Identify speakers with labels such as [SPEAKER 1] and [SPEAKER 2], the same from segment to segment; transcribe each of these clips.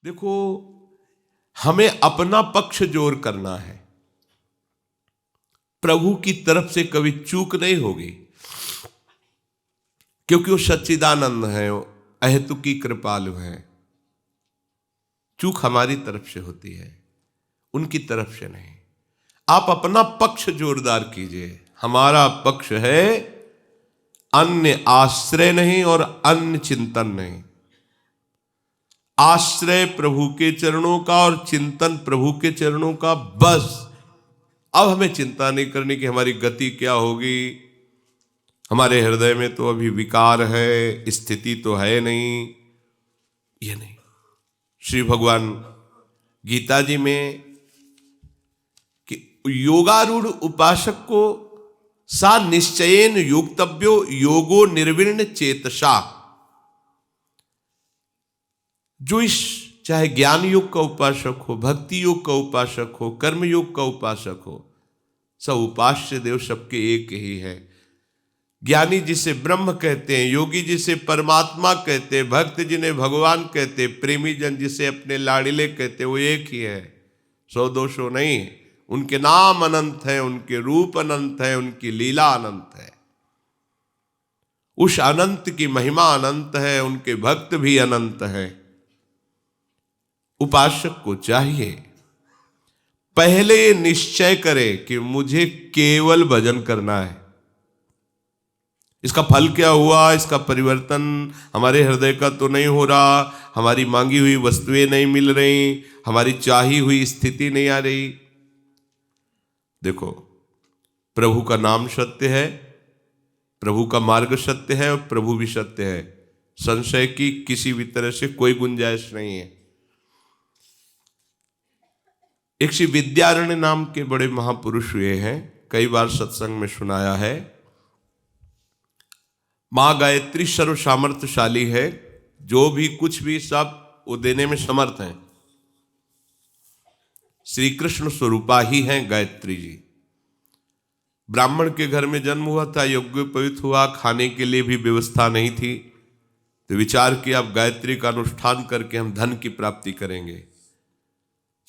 [SPEAKER 1] देखो, हमें अपना पक्ष जोर करना है। प्रभु की तरफ से कभी चूक नहीं होगी, क्योंकि वो सच्चिदानंद है, वो अहेतुकी कृपालु है। चूक हमारी तरफ से होती है, उनकी तरफ से नहीं। आप अपना पक्ष जोरदार कीजिए। हमारा पक्ष है अन्य आश्रय नहीं और अन्य चिंतन नहीं। आश्रय प्रभु के चरणों का और चिंतन प्रभु के चरणों का, बस। अब हमें चिंता नहीं करनी कि हमारी गति क्या होगी। हमारे हृदय में तो अभी विकार है, स्थिति तो है नहीं, ये नहीं। श्री भगवान गीता जी में कि योगारूढ़ उपासक को सा निश्चयेन योक्तव्यो योगो निर्विण्ण चेतसा। जो इस चाहे ज्ञान योग का उपासक हो, भक्ति योग का उपासक हो, कर्म योग का उपासक हो, सब उपास्य देव सबके एक ही है। ज्ञानी जिसे ब्रह्म कहते हैं, योगी जिसे परमात्मा कहते हैं, भक्त जिन्हें भगवान कहते हैं, प्रेमी जन जिसे अपने लाडिले कहते हैं, वो एक ही है, सौ दो सौ नहीं। उनके नाम अनंत है, उनके रूप अनंत है, उनकी लीला अनंत है। उस अनंत की महिमा अनंत है, उनके भक्त भी अनंत है। उपासक को चाहिए पहले निश्चय करे कि मुझे केवल भजन करना है। इसका फल क्या हुआ, इसका परिवर्तन हमारे हृदय का तो नहीं हो रहा, हमारी मांगी हुई वस्तुएं नहीं मिल रही, हमारी चाही हुई स्थिति नहीं आ रही। देखो, प्रभु का नाम सत्य है, प्रभु का मार्ग सत्य है और प्रभु भी सत्य है। संशय की किसी भी तरह से कोई गुंजाइश नहीं है। एक श्री विद्यारण्य नाम के बड़े महापुरुष हुए हैं, कई बार सत्संग में सुनाया है। मां गायत्री सर्व सामर्थ्यशाली है, जो भी कुछ भी सब वो देने में समर्थ हैं। श्री कृष्ण स्वरूपा ही हैं गायत्री जी। ब्राह्मण के घर में जन्म हुआ था, यज्ञोपवीत हुआ, खाने के लिए भी व्यवस्था नहीं थी, तो विचार किया अब गायत्री का अनुष्ठान करके हम धन की प्राप्ति करेंगे।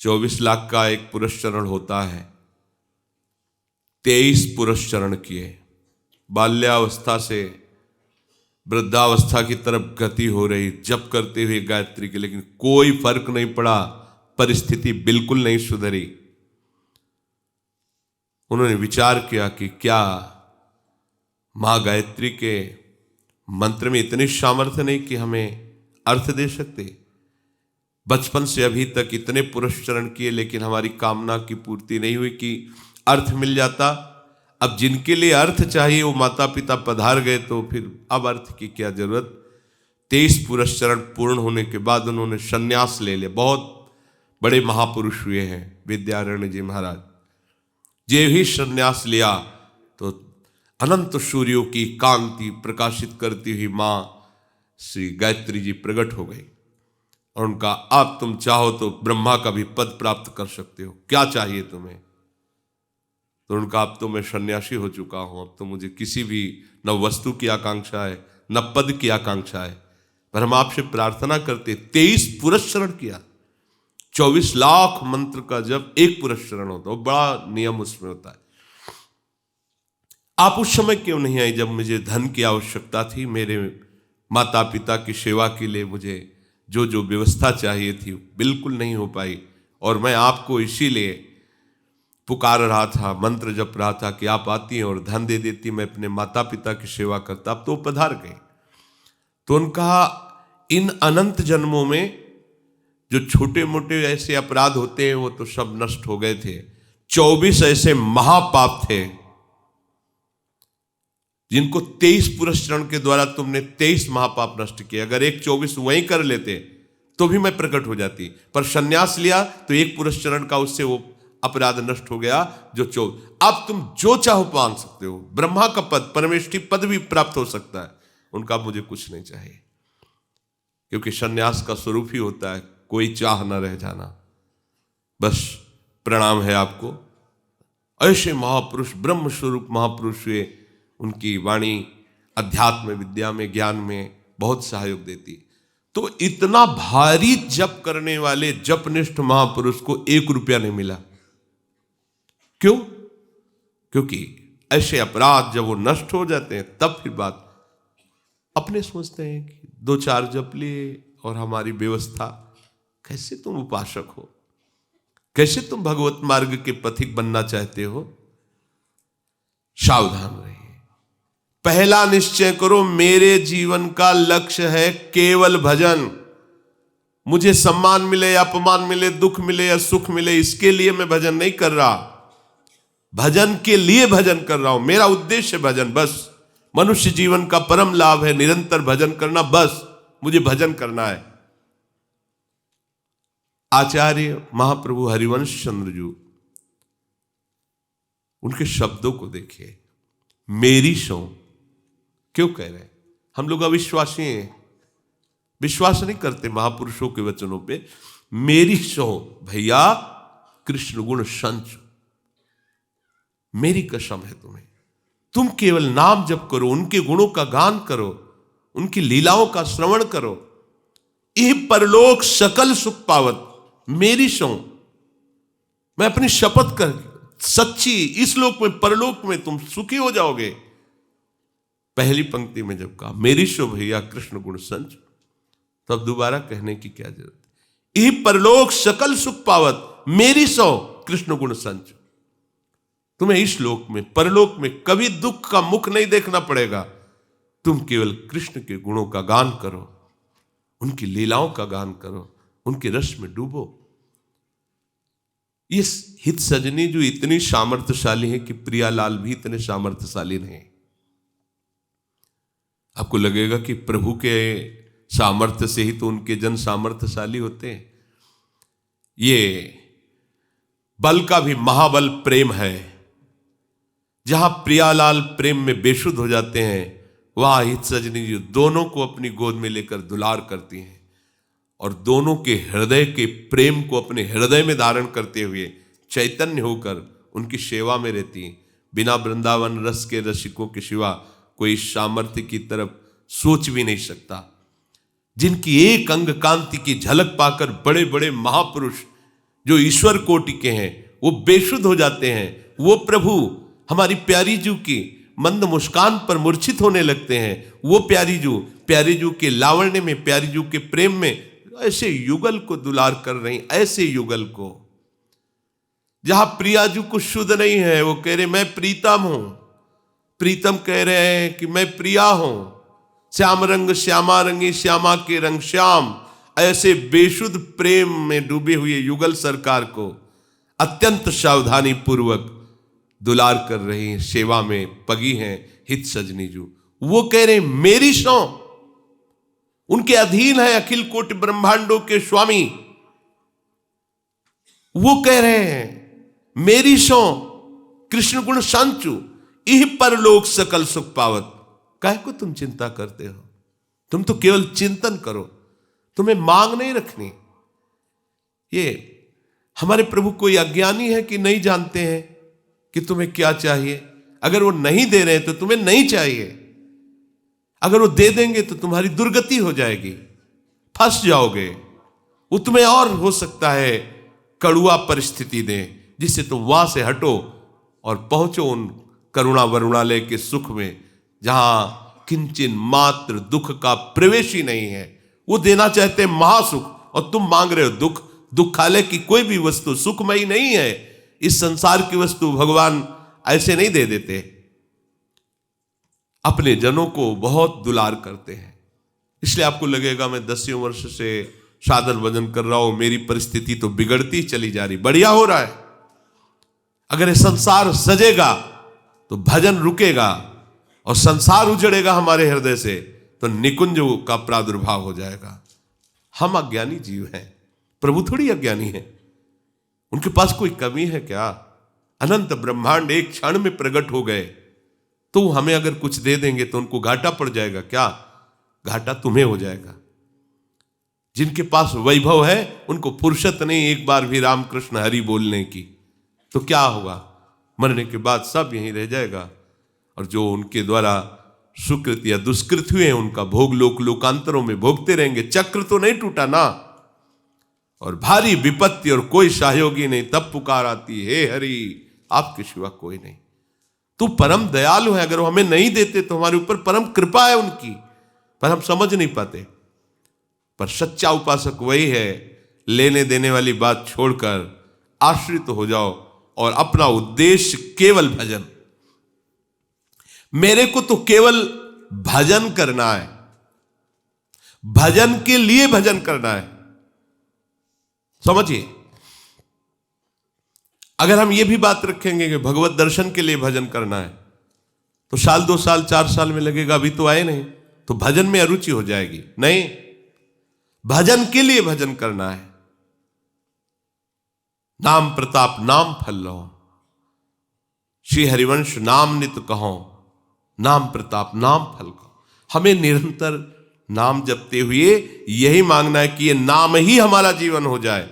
[SPEAKER 1] 24 लाख का एक पुरस्चरण होता है, 23 पुरस्चरण किए। बाल्यावस्था से वृद्धावस्था की तरफ गति हो रही, जप करते हुए गायत्री की, लेकिन कोई फर्क नहीं पड़ा, परिस्थिति बिल्कुल नहीं सुधरी। उन्होंने विचार किया कि क्या मां गायत्री के मंत्र में इतनी सामर्थ्य नहीं कि हमें अर्थ दे सकते। बचपन से अभी तक इतने पुरस्चरण किए, लेकिन हमारी कामना की पूर्ति नहीं हुई कि अर्थ मिल जाता। अब जिनके लिए अर्थ चाहिए वो माता पिता पधार गए, तो फिर अब अर्थ की क्या जरूरत। 23 पुरस्चरण पूर्ण होने के बाद उन्होंने संन्यास ले लिया। बहुत बड़े महापुरुष हुए हैं विद्यारण्य जी महाराज। जे ही संन्यास लिया तो अनंत सूर्यों की कांति प्रकाशित करती हुई मां श्री गायत्री जी प्रकट हो गई और उनका, आप तुम चाहो तो ब्रह्मा का भी पद प्राप्त कर सकते हो, क्या चाहिए तुम्हें। तो उनका, अब तो मैं सन्यासी हो चुका हूं, अब तो मुझे किसी भी न वस्तु की आकांक्षा है न पद की आकांक्षा है, पर हम आपसे प्रार्थना करते। 23 पुरस्चरण किया, 24 लाख मंत्र का जब एक पुरस्चरण होता है, बड़ा नियम उसमें होता है। आप उस समय क्यों नहीं आई जब मुझे धन की आवश्यकता थी। मेरे माता पिता की सेवा के लिए मुझे जो जो व्यवस्था चाहिए थी बिल्कुल नहीं हो पाई, और मैं आपको इसीलिए पुकार रहा था, मंत्र जप रहा था कि आप आती हैं और धन दे देती, मैं अपने माता पिता की सेवा करता। अब तो पधार गए। तो उनका, इन अनंत जन्मों में जो छोटे मोटे ऐसे अपराध होते हैं वो तो सब नष्ट हो गए थे। 24 ऐसे महापाप थे जिनको 23 पुरस्चरण के द्वारा तुमने 23 महापाप नष्ट किए। अगर एक 24 वहीं कर लेते तो भी मैं प्रकट हो जाती, पर संन्यास लिया तो एक पुरस्चरण का उससे वो अपराध नष्ट हो गया। जो अब तुम जो चाहो पान सकते हो, ब्रह्मा का पद, परमेष्ठी पद भी प्राप्त हो सकता है। उनका, मुझे कुछ नहीं चाहिए, क्योंकि संन्यास का स्वरूप ही होता है कोई चाह न रह जाना। बस प्रणाम है आपको। ऐसे महापुरुष, ब्रह्म स्वरूप महापुरुष हुए, उनकी वाणी अध्यात्म विद्या में, ज्ञान में बहुत सहयोग देती। तो इतना भारी जप करने वाले जपनिष्ठ महापुरुष को 1 रुपया नहीं मिला। क्यों? क्योंकि ऐसे अपराध जब वो नष्ट हो जाते हैं तब फिर बात अपने सोचते हैं कि 2-4 जप लिए और हमारी व्यवस्था। कैसे तुम उपासक हो, कैसे तुम भगवत मार्ग के पथिक बनना चाहते हो? सावधान रहिए। पहला निश्चय करो, मेरे जीवन का लक्ष्य है केवल भजन। मुझे सम्मान मिले या अपमान मिले, दुख मिले या सुख मिले, इसके लिए मैं भजन नहीं कर रहा। भजन के लिए भजन कर रहा हूं, मेरा उद्देश्य भजन बस। मनुष्य जीवन का परम लाभ है निरंतर भजन करना, बस मुझे भजन करना है। आचार्य महाप्रभु हरिवंश चंद्र जी, उनके शब्दों को देखिए। मेरी सो क्यों कह रहे हैं? हम लोग अविश्वासी हैं, विश्वास नहीं करते महापुरुषों के वचनों पे। मेरी सो भैया कृष्ण गुण संच, मेरी कसम है तुम्हें, तुम केवल नाम जप करो, उनके गुणों का गान करो, उनकी लीलाओं का श्रवण करो, यह परलोक सकल सुख पावत। मेरी सो, मैं अपनी शपथ कर सच्ची, इस लोक में परलोक में तुम सुखी हो जाओगे। पहली पंक्ति में जब कहा मेरी सो भैया कृष्ण गुण संच, तो अब दोबारा कहने की क्या जरूरत है? यह परलोक सकल सुख पावत, मेरी सो कृष्ण गुण संच। तुम्हें इस लोक में परलोक में कभी दुख का मुख नहीं देखना पड़ेगा। तुम केवल कृष्ण के गुणों का गान करो, उनकी लीलाओं का गान करो, उनके रस में डूबो। इस हित सजनी जो इतनी सामर्थ्यशाली है कि प्रियालाल भी इतने सामर्थ्यशाली नहीं। आपको लगेगा कि प्रभु के सामर्थ्य से ही तो उनके जन सामर्थ्यशाली होते हैं। ये बल का भी महाबल प्रेम है। जहां प्रियालाल प्रेम में बेसुध हो जाते हैं, वहां हित सजनी जी दोनों को अपनी गोद में लेकर दुलार करती हैं और दोनों के हृदय के प्रेम को अपने हृदय में धारण करते हुए चैतन्य होकर उनकी सेवा में रहती हैं। बिना वृंदावन रस के रसिकों के सिवा कोई सामर्थ्य की तरफ सोच भी नहीं सकता। जिनकी एक अंग कांति की झलक पाकर बड़े बड़े महापुरुष जो ईश्वर कोटि के हैं वो बेसुध हो जाते हैं। वो प्रभु हमारी प्यारी जू की मंद मुस्कान पर मूर्छित होने लगते हैं। वो प्यारी जू के लावण्य में, प्यारी जू के प्रेम में ऐसे युगल को दुलार कर रही, ऐसे युगल को। जहां प्रियाजू को शुद्ध नहीं है, वो कह रहे मैं प्रीतम हूं, प्रीतम कह रहे हैं कि मैं प्रिया हूं। श्याम रंग श्यामा रंगी, श्यामा के रंग श्याम, ऐसे बेशुद्ध प्रेम में डूबे हुए युगल सरकार को अत्यंत सावधानी पूर्वक दुलार कर रही हैं, सेवा में पगी हैं हित सजनी जू। वो कह रहे मेरी सो, उनके अधीन है अखिल कोटि ब्रह्मांडों के स्वामी। वो कह रहे हैं मेरी सो कृष्ण गुण संचु, इह परलोक सकल सुख पावत। काहे को तुम चिंता करते हो? तुम तो केवल चिंतन करो, तुम्हें मांग नहीं रखनी। ये हमारे प्रभु कोई अज्ञानी है कि नहीं जानते हैं कि तुम्हें क्या चाहिए? अगर वो नहीं दे रहे तो तुम्हें नहीं चाहिए, अगर वो दे देंगे तो तुम्हारी दुर्गति हो जाएगी, फंस जाओगे। वो तुम्हें और हो सकता है कड़ुआ परिस्थिति दें जिससे तुम वहां से हटो और पहुंचो उन करुणा वरुणालय के सुख में जहां किंचन मात्र दुख का प्रवेश ही नहीं है। वो देना चाहते हैं महासुख और तुम मांग रहे हो दुख। दुखालय की कोई भी वस्तु सुखमयी नहीं है। इस संसार की वस्तु भगवान ऐसे नहीं दे देते, अपने जनों को बहुत दुलार करते हैं। इसलिए आपको लगेगा मैं 10 वर्ष से साधन भजन कर रहा हूं, मेरी परिस्थिति तो बिगड़ती चली जा रही। बढ़िया हो रहा है। अगर ये संसार सजेगा तो भजन रुकेगा और संसार उजड़ेगा हमारे हृदय से तो निकुंज का प्रादुर्भाव हो जाएगा। हम अज्ञानी जीव हैं, प्रभु थोड़ी अज्ञानी है। उनके पास कोई कमी है क्या? अनंत ब्रह्मांड एक क्षण में प्रकट हो गए तो हमें अगर कुछ दे देंगे तो उनको घाटा पड़ जाएगा क्या? घाटा तुम्हें हो जाएगा। जिनके पास वैभव है उनको फुर्सत नहीं एक बार भी रामकृष्ण हरि बोलने की, तो क्या होगा? मरने के बाद सब यहीं रह जाएगा। और जो उनके द्वारा सुकृत या दुष्कृत हुए हैं उनका भोग लोक लोकांतरों में भोगते रहेंगे। चक्र तो नहीं टूटा ना, और भारी विपत्ति और कोई सहयोगी नहीं, तब पुकार आती, हे हरि आपके सिवा कोई नहीं। तू परम दयालु है, अगर वो हमें नहीं देते तो हमारे ऊपर परम कृपा है उनकी, पर हम समझ नहीं पाते। पर सच्चा उपासक वही है, लेने देने वाली बात छोड़कर आश्रित हो जाओ और अपना उद्देश्य केवल भजन। मेरे को तो केवल भजन करना है, भजन के लिए भजन करना है। समझिए, अगर हम ये भी बात रखेंगे कि भगवत दर्शन के लिए भजन करना है, तो साल 2 साल 4 साल में लगेगा, अभी तो आए नहीं, तो भजन में अरुचि हो जाएगी। नहीं, भजन के लिए भजन करना है। नाम प्रताप नाम फल लो, श्री हरिवंश नाम नित कहो, नाम प्रताप नाम फल कहो। हमें निरंतर नाम जपते हुए यही मांगना है कि ये नाम ही हमारा जीवन हो जाए,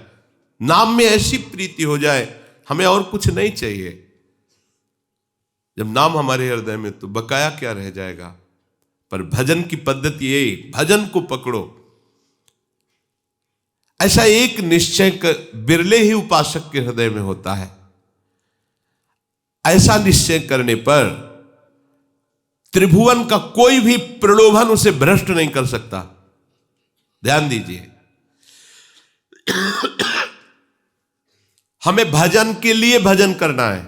[SPEAKER 1] नाम में ऐसी प्रीति हो जाए, हमें और कुछ नहीं चाहिए। जब नाम हमारे हृदय में, तो बकाया क्या रह जाएगा। पर भजन की पद्धति यही, भजन को पकड़ो। ऐसा एक निश्चय बिरले ही उपासक के हृदय में होता है। ऐसा निश्चय करने पर त्रिभुवन का कोई भी प्रलोभन उसे भ्रष्ट नहीं कर सकता। ध्यान दीजिए, हमें भजन के लिए भजन करना है।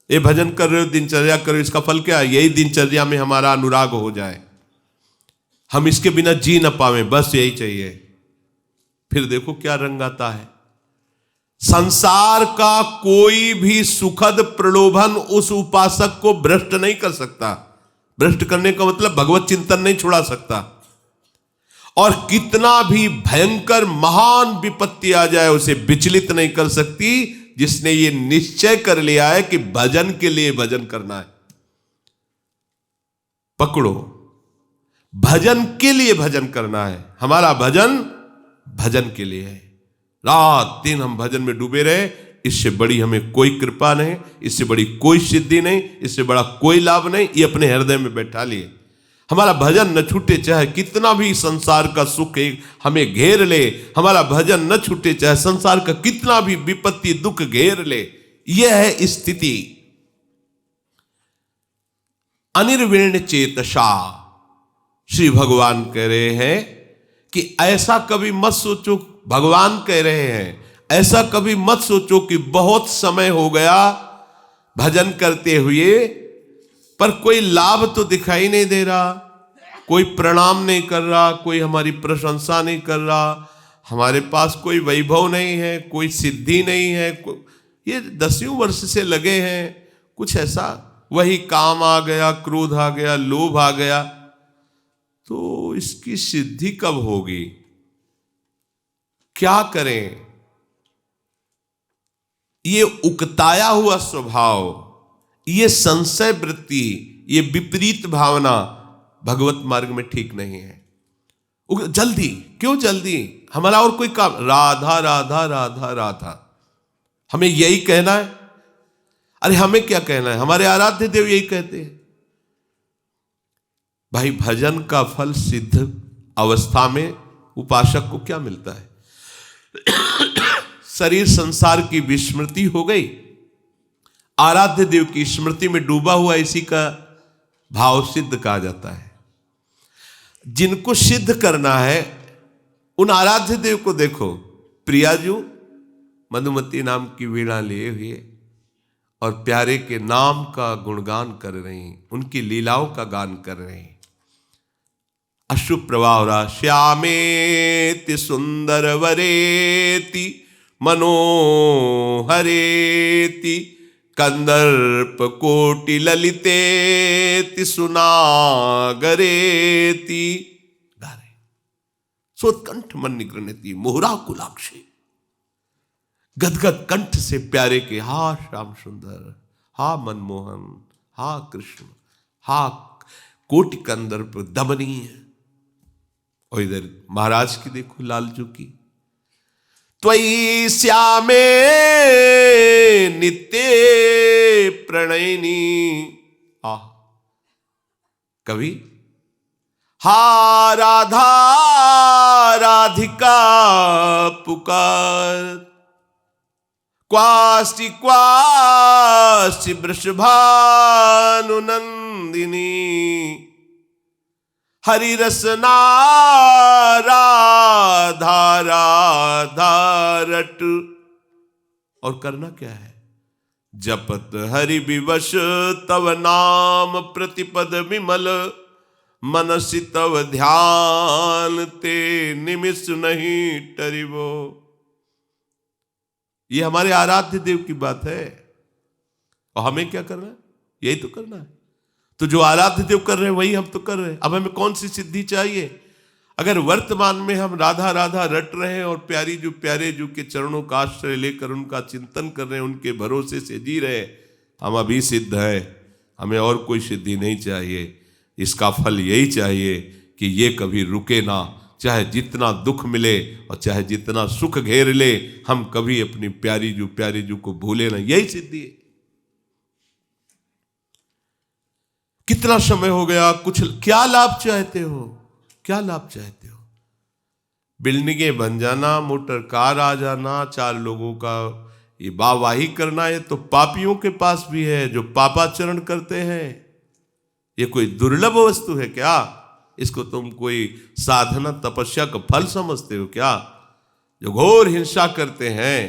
[SPEAKER 1] ये भजन कर रहे हो, दिनचर्या करो, इसका फल क्या है? यही दिनचर्या में हमारा अनुराग हो जाए, हम इसके बिना जी ना पावे, बस यही चाहिए। फिर देखो क्या रंग आता है। संसार का कोई भी सुखद प्रलोभन उस उपासक को भ्रष्ट नहीं कर सकता। भ्रष्ट करने का मतलब भगवत चिंतन नहीं छुड़ा सकता। और कितना भी भयंकर महान विपत्ति आ जाए, उसे विचलित नहीं कर सकती, जिसने ये निश्चय कर लिया है कि भजन के लिए भजन करना है। पकड़ो, भजन के लिए भजन करना है। हमारा भजन भजन के लिए है। रात दिन हम भजन में डूबे रहे, इससे बड़ी हमें कोई कृपा नहीं, इससे बड़ी कोई सिद्धि नहीं, इससे बड़ा कोई लाभ नहीं। ये अपने हृदय में बैठा लिए, हमारा भजन न छूटे, चाहे कितना भी संसार का सुख हमें घेर ले, हमारा भजन न छूटे, चाहे संसार का कितना भी विपत्ति दुख घेर ले। यह है स्थिति। अनिर्विण्ण चेतसा, श्री भगवान कह रहे हैं कि ऐसा कभी मत सोचो, भगवान कह रहे हैं ऐसा कभी मत सोचो कि बहुत समय हो गया भजन करते हुए, पर कोई लाभ तो दिखाई नहीं दे रहा, कोई प्रणाम नहीं कर रहा, कोई हमारी प्रशंसा नहीं कर रहा, हमारे पास कोई वैभव नहीं है, कोई सिद्धि नहीं है, ये 10 वर्ष से लगे हैं, कुछ ऐसा, वही काम आ गया, क्रोध आ गया, लोभ आ गया, तो इसकी सिद्धि कब होगी? क्या करें? ये उकताया हुआ स्वभाव, ये संशय वृत्ति, ये विपरीत भावना भगवत मार्ग में ठीक नहीं है। जल्दी क्यों? जल्दी हमारा और कोई काम, राधा राधा राधा राधा, हमें यही कहना है। अरे हमें क्या कहना है, हमारे आराध्य देव यही कहते हैं। भाई भजन का फल सिद्ध अवस्था में उपासक को क्या मिलता है? शरीर संसार की विस्मृति हो गई, आराध्य देव की स्मृति में डूबा हुआ, इसी का भाव सिद्ध कहा जाता है। जिनको सिद्ध करना है उन आराध्य देव को देखो, प्रियाजू मधुमती नाम की वीणा लिए हुए और प्यारे के नाम का गुणगान कर रही, उनकी लीलाओं का गान कर रही। अशुभ प्रवाह हो रहा, श्यामेति सुंदर वरेति मनोहरेति कंदर्प कोटि ललितेति सुनागरेति, गा रहे। सोत्कंठ मन निगृणति मोहरा कुलाक्षी, गदगद कंठ से प्यारे के, हा श्याम सुंदर, हा मनमोहन, हा कृष्ण, हा कोटि कंदर्प दमनीय। और इधर महाराज की देखो, लालजू की, त्वयि श्यामे नित्य प्रणयिनी, कवि, हा राधा राधिका पुकार, क्वास्ति क्वास्ति वृषभानुनंदिनी, हरि रसना राधा राधा रट। और करना क्या है? जपत हरि विवश तव नाम प्रतिपद विमल, मनसि तव ध्यान ते निमिष नहीं टरिवो। ये हमारे आराध्य देव की बात है। और हमें क्या करना है? यही तो करना है। तो जो आराध्य देव कर रहे हैं वही हम तो कर रहे हैं। अब हमें कौन सी सिद्धि चाहिए? अगर वर्तमान में हम राधा राधा रट रहे हैं और प्यारे जो के चरणों का आश्रय लेकर उनका चिंतन कर रहे हैं, उनके भरोसे से जी रहे हैं, हम अभी सिद्ध है। हमें और कोई सिद्धि नहीं चाहिए। इसका फल यही चाहिए कि ये कभी रुके ना, चाहे जितना दुख मिले और चाहे जितना सुख घेर ले, हम कभी अपनी प्यारी जो को भूले ना। यही सिद्धि है। कितना समय हो गया, कुछ क्या लाभ चाहते हो? क्या लाभ चाहते हो? बिल्डिंगें बन जाना, मोटर कार आ जाना, 4 लोगों का ये वाहवाही करना, ये तो पापियों के पास भी है जो पापाचरण करते हैं। ये कोई दुर्लभ वस्तु है क्या? इसको तुम कोई साधना तपस्या का फल समझते हो क्या? जो घोर हिंसा करते हैं,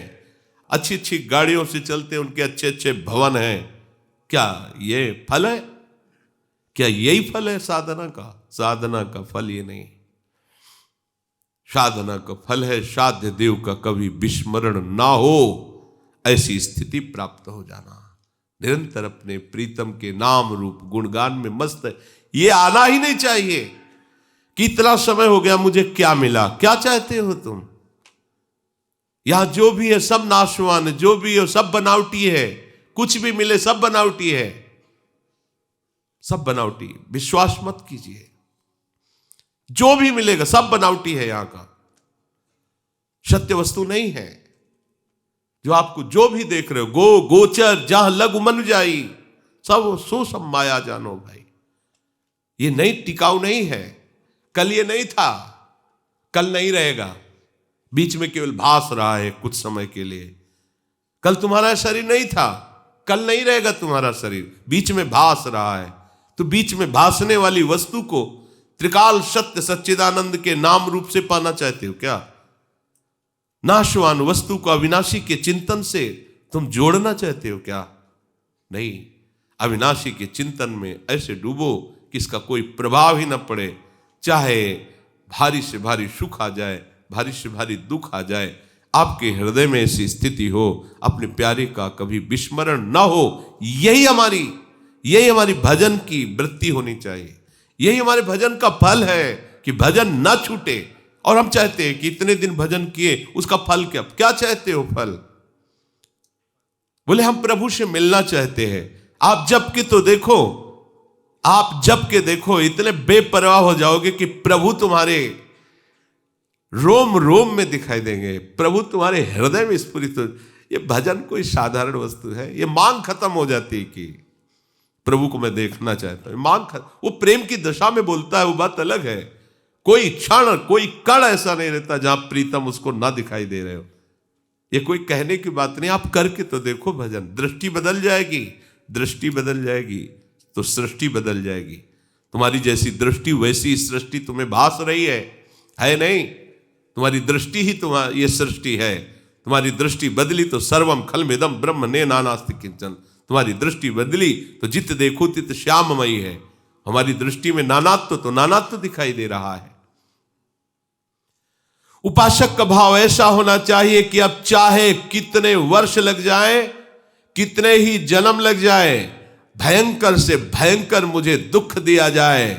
[SPEAKER 1] अच्छी अच्छी गाड़ियों से चलते हैं, उनके अच्छे अच्छे भवन हैं, क्या ये फल है? क्या यही फल है साधना का? साधना का फल ये नहीं। साधना का फल है साध्य देव का कभी विस्मरण ना हो, ऐसी स्थिति प्राप्त हो जाना। निरंतर अपने प्रीतम के नाम रूप गुणगान में मस्त है। ये आना ही नहीं चाहिए कि इतना समय हो गया मुझे क्या मिला। क्या चाहते हो तुम? यहां जो भी है सब नाशवान है, जो भी है सब बनावटी है। कुछ भी मिले सब बनावटी है, सब बनावटी। विश्वास मत कीजिए, जो भी मिलेगा सब बनावटी है। यहां का सत्य वस्तु नहीं है। जो आपको जो भी देख रहे हो, गोचर जहां लघु मन जाई, सब सो सब माया जानो भाई। ये नहीं, टिकाऊ नहीं है। कल ये नहीं था, कल नहीं रहेगा। बीच में केवल भास रहा है कुछ समय के लिए। कल तुम्हारा शरीर नहीं था, कल नहीं रहेगा तुम्हारा शरीर, बीच में भास रहा है। तो बीच में भासने वाली वस्तु को त्रिकाल सत्य सच्चिदानंद के नाम रूप से पाना चाहते हो क्या? नाशवान वस्तु को अविनाशी के चिंतन से तुम जोड़ना चाहते हो क्या? नहीं, अविनाशी के चिंतन में ऐसे डूबो कि इसका कोई प्रभाव ही न पड़े। चाहे भारी से भारी सुख आ जाए, भारी से भारी दुख आ जाए, आपके हृदय में ऐसी स्थिति हो, अपने प्यारे का कभी विस्मरण ना हो। यही हमारी भजन की वृत्ति होनी चाहिए। यही हमारे भजन का फल है कि भजन ना छूटे। और हम चाहते हैं कि इतने दिन भजन किए, उसका फल क्या? क्या चाहते हो फल? बोले हम प्रभु से मिलना चाहते हैं। आप जप के तो देखो, आप जप के देखो, इतने बेपरवाह हो जाओगे कि प्रभु तुम्हारे रोम रोम में दिखाई देंगे, प्रभु तुम्हारे हृदय में स्फुरित हो। ये भजन कोई साधारण वस्तु है? ये मांग खत्म हो जाती है कि प्रभु को मैं देखना चाहता हूं। मांग खत्म। वो प्रेम की दशा में बोलता है, वो बात अलग है। कोई क्षण, कोई कण ऐसा नहीं रहता जहां प्रीतम उसको ना दिखाई दे रहे हो। ये कोई कहने की बात नहीं, आप करके तो देखो भजन। दृष्टि बदल जाएगी, दृष्टि बदल जाएगी तो सृष्टि बदल जाएगी। तुम्हारी जैसी दृष्टि वैसी सृष्टि तुम्हें भास रही है नहीं? तुम्हारी दृष्टि ही तुम्हारी ये सृष्टि है। तुम्हारी दृष्टि बदली तो सर्वम खलमिदम ब्रह्म ने नानास्ति किंचन। तुम्हारी दृष्टि बदली तो जित देखो तित श्याममयी है। हमारी दृष्टि में नानात्व तो नानात्व दिखाई दे रहा है। उपासक का भाव ऐसा होना चाहिए कि अब चाहे कितने वर्ष लग जाए, कितने ही जन्म लग जाए, भयंकर से भयंकर मुझे दुख दिया जाए,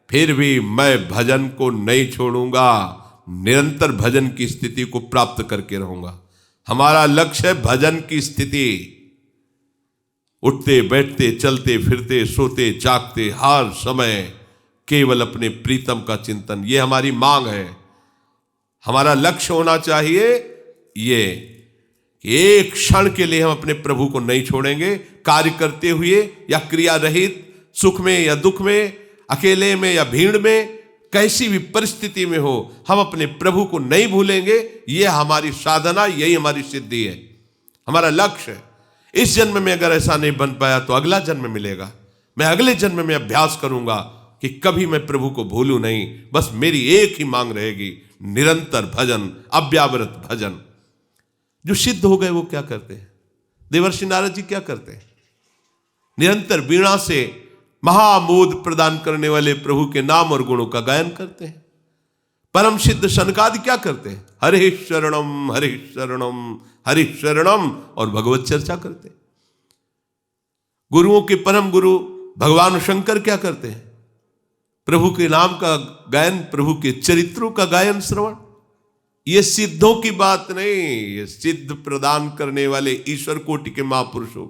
[SPEAKER 1] फिर भी मैं भजन को नहीं छोड़ूंगा। निरंतर भजन की स्थिति को प्राप्त करके रहूंगा। हमारा लक्ष्य है भजन की स्थिति। उठते बैठते चलते फिरते सोते जागते हर समय केवल अपने प्रीतम का चिंतन, ये हमारी मांग है। हमारा लक्ष्य होना चाहिए ये कि एक क्षण के लिए हम अपने प्रभु को नहीं छोड़ेंगे। कार्य करते हुए या क्रिया रहित, सुख में या दुख में, अकेले में या भीड़ में, कैसी भी परिस्थिति में हो, हम अपने प्रभु को नहीं भूलेंगे। यह हमारी साधना, यही हमारी सिद्धि है, हमारा लक्ष्य है। इस जन्म में अगर ऐसा नहीं बन पाया तो अगला जन्म मिलेगा। मैं अगले जन्म में अभ्यास करूंगा कि कभी मैं प्रभु को भूलूं नहीं। बस मेरी एक ही मांग रहेगी, निरंतर भजन, अव्यावृत भजन। जो सिद्ध हो गए वो क्या करते हैं? देवर्षि नारद जी क्या करते हैं? निरंतर वीणा से महामोद प्रदान करने वाले प्रभु के नाम और गुणों का गायन करते हैं। परम सिद्ध सनकादि क्या करते हैं? हरे शरणम हरे शरणम हरे शरणम और भगवत चर्चा करते हैं। गुरुओं के परम गुरु भगवान शंकर क्या करते हैं? प्रभु के नाम का गायन, प्रभु के चरित्रों का गायन, श्रवण। ये सिद्धों की बात नहीं, ये सिद्ध प्रदान करने वाले ईश्वर कोटि के महापुरुषों।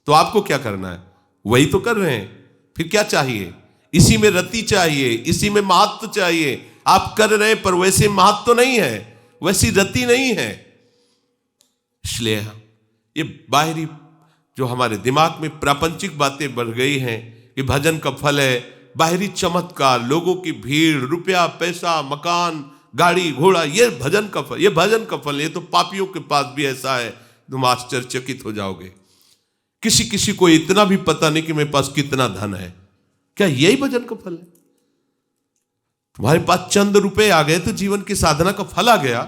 [SPEAKER 1] तो आपको क्या करना है? वही तो कर रहे हैं। फिर क्या चाहिए? इसी में रति चाहिए, इसी में महत्व चाहिए। आप कर रहे हैं पर वैसे महत्व नहीं है, वैसी रति नहीं है। इसलिए ये बाहरी जो हमारे दिमाग में प्रापंचिक बातें बढ़ गई हैं कि भजन का फल है बाहरी चमत्कार, लोगों की भीड़, रुपया पैसा, मकान, गाड़ी घोड़ा, ये भजन का फल, ये भजन का फल। ये तो पापियों के पास भी ऐसा है, तुम आश्चर्यचकित हो जाओगे। किसी किसी को इतना भी पता नहीं कि मेरे पास कितना धन है। क्या यही भजन का फल है? तुम्हारे पास चंद रुपए आ गए तो जीवन की साधना का फल आ गया,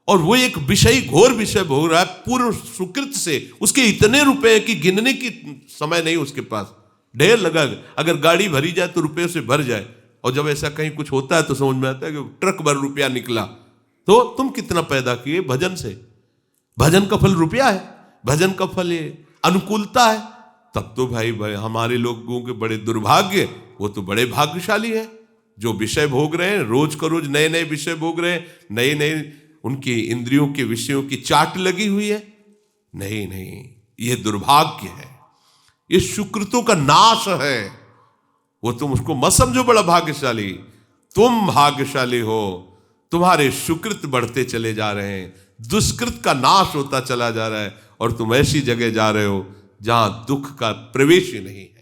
[SPEAKER 1] और वो एक विषय, घोर विषय भोग रहा है पूर्व सुकृत से। उसके इतने रुपए की गिनने की समय नहीं उसके पास, ढेर लगा। अगर गाड़ी भरी जाए तो रुपये से भर जाए, और जब ऐसा कहीं कुछ होता है तो समझ में आता है कि ट्रक भर रुपया निकला। तो तुम कितना पैदा किए भजन से? भजन का फल रुपया है, भजन का फल ये अनुकूलता है। तब तो भाई हमारे लोगों के बड़े दुर्भाग्य, वो तो बड़े भाग्यशाली है जो विषय भोग रहे हैं, रोज का रोज नए नए विषय भोग रहे हैं, नए नए उनकी इंद्रियों के विषयों की चाट लगी हुई है। नहीं नहीं, ये दुर्भाग्य है, ये सुकृतों का नाश है। वो तुम उसको मत समझो बड़ा भाग्यशाली। तुम भाग्यशाली हो, तुम्हारे सुकृत बढ़ते चले जा रहे हैं, दुष्कृत का नाश होता चला जा रहा है, और तुम ऐसी जगह जा रहे हो जहां दुख का प्रवेश ही नहीं है।